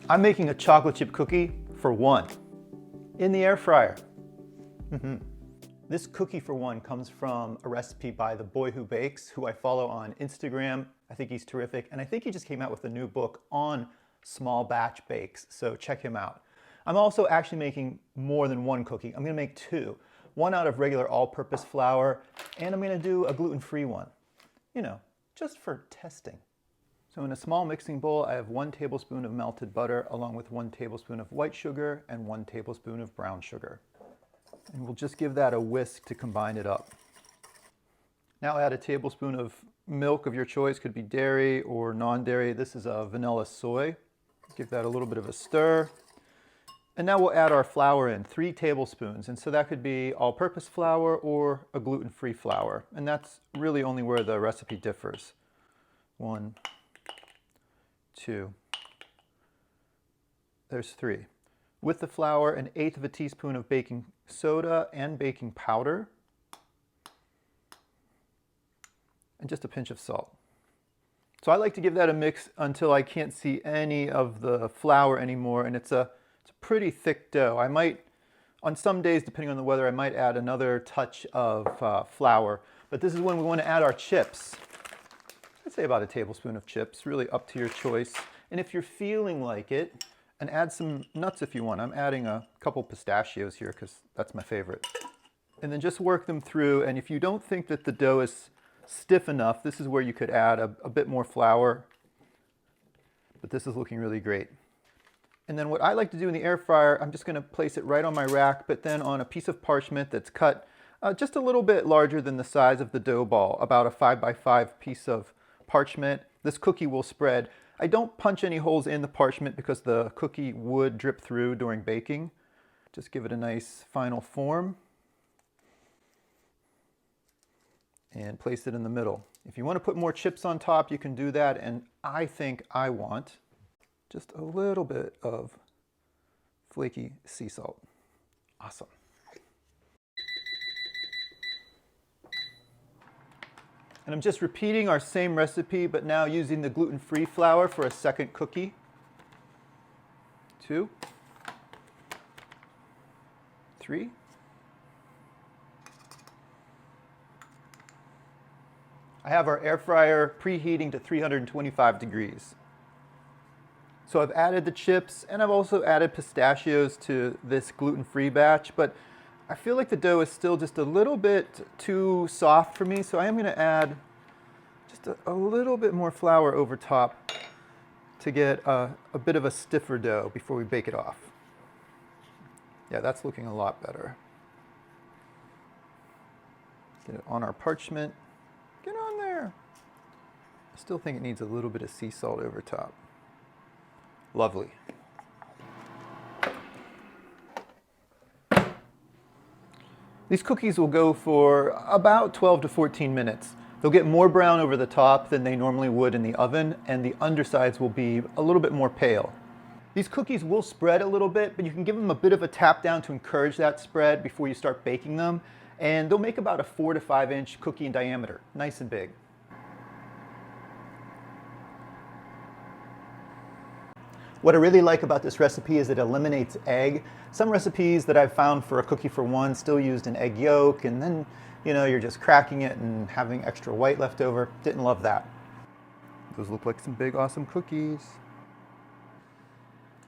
I'm making a chocolate chip cookie for one in the air fryer. This cookie for one comes from a recipe by the boy who bakes, who I follow on Instagram. I think he's terrific, and I think he just came out with a new book on small batch bakes, so check him out. I'm also actually making more than one cookie. I'm gonna make two. One out of regular all-purpose flour, and I'm gonna do a gluten-free one. You know, just for testing. So in a small mixing bowl, I have 1 tablespoon of melted butter along with 1 tablespoon of white sugar and 1 tablespoon of brown sugar. And we'll just give that a whisk to combine it up. Now add a tablespoon of milk of your choice, could be dairy or non-dairy. This is a vanilla soy. Give that a little bit of a stir. And now we'll add our flour in, 3 tablespoons. And so that could be all-purpose flour or a gluten-free flour. And that's really only where the recipe differs. 1, 2, there's 3. With the flour, 1/8 of a teaspoon of baking soda and baking powder. And just a pinch of salt. So I like to give that a mix until I can't see any of the flour anymore, and it's a pretty thick dough. I might, on some days, depending on the weather, I might add another touch of flour. But this is when we want to add our chips. I'd say about a tablespoon of chips, really up to your choice. And if you're feeling like it, and add some nuts if you want. I'm adding a couple pistachios here because that's my favorite. And then just work them through, and if you don't think that the dough is stiff enough, this is where you could add a bit more flour. But this is looking really great. And then what I like to do in the air fryer, I'm just going to place it right on my rack, but then on a piece of parchment that's cut just a little bit larger than the size of the dough ball, about a 5 by 5 piece of parchment. This cookie will spread. I don't punch any holes in the parchment because the cookie would drip through during baking. Just give it a nice final form. And place it in the middle. If you want to put more chips on top, you can do that, and I think I want just a little bit of flaky sea salt. Awesome. And I'm just repeating our same recipe, but now using the gluten-free flour for a second cookie. 2, 3. I have our air fryer preheating to 325 degrees. So I've added the chips, and I've also added pistachios to this gluten-free batch, but I feel like the dough is still just a little bit too soft for me, so I am going to add just a little bit more flour over top to get a bit of a stiffer dough before we bake it off. Yeah, that's looking a lot better. Get it on our parchment. Get on there. I still think it needs a little bit of sea salt over top. Lovely. These cookies will go for about 12 to 14 minutes. They'll get more brown over the top than they normally would in the oven, and the undersides will be a little bit more pale. These cookies will spread a little bit, but you can give them a bit of a tap down to encourage that spread before you start baking them, and they'll make about a 4 to 5 inch cookie in diameter, nice and big. What I really like about this recipe is it eliminates egg. Some recipes that I've found for a cookie for one still used an egg yolk, and then you're just cracking it and having extra white left over. Didn't love that. Those look like some big awesome cookies.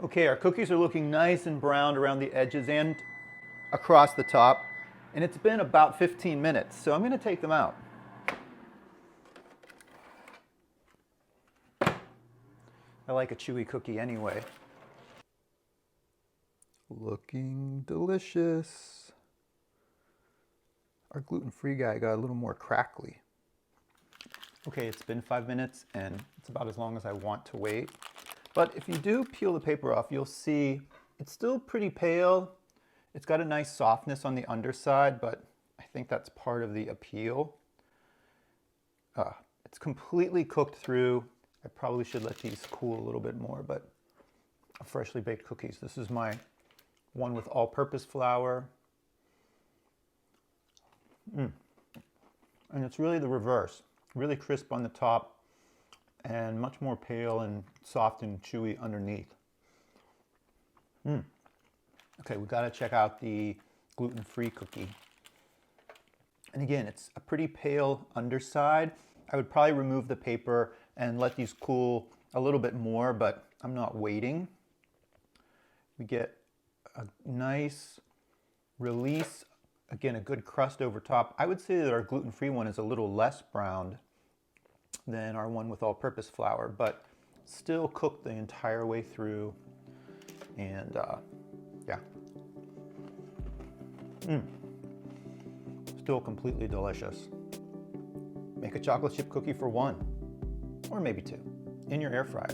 Okay, our cookies are looking nice and browned around the edges and across the top, and it's been about 15 minutes, so I'm going to take them out. I like a chewy cookie anyway. Looking delicious. Our gluten-free guy got a little more crackly. Okay, it's been 5 minutes and it's about as long as I want to wait. But if you do peel the paper off, you'll see it's still pretty pale. It's got a nice softness on the underside, but I think that's part of the appeal. It's completely cooked through. I probably should let these cool a little bit more, but freshly baked cookies. This is my one with all-purpose flour. And it's really the reverse. Really crisp on the top and much more pale and soft and chewy underneath. Okay, we gotta check out the gluten-free cookie. And again, it's a pretty pale underside. I would probably remove the paper and let these cool a little bit more, but I'm not waiting. We get a nice release. Again, a good crust over top. I would say that our gluten-free one is a little less browned than our one with all-purpose flour, but still cooked the entire way through. And yeah. Still completely delicious. Make a chocolate chip cookie for one, or maybe two, in your air fryer.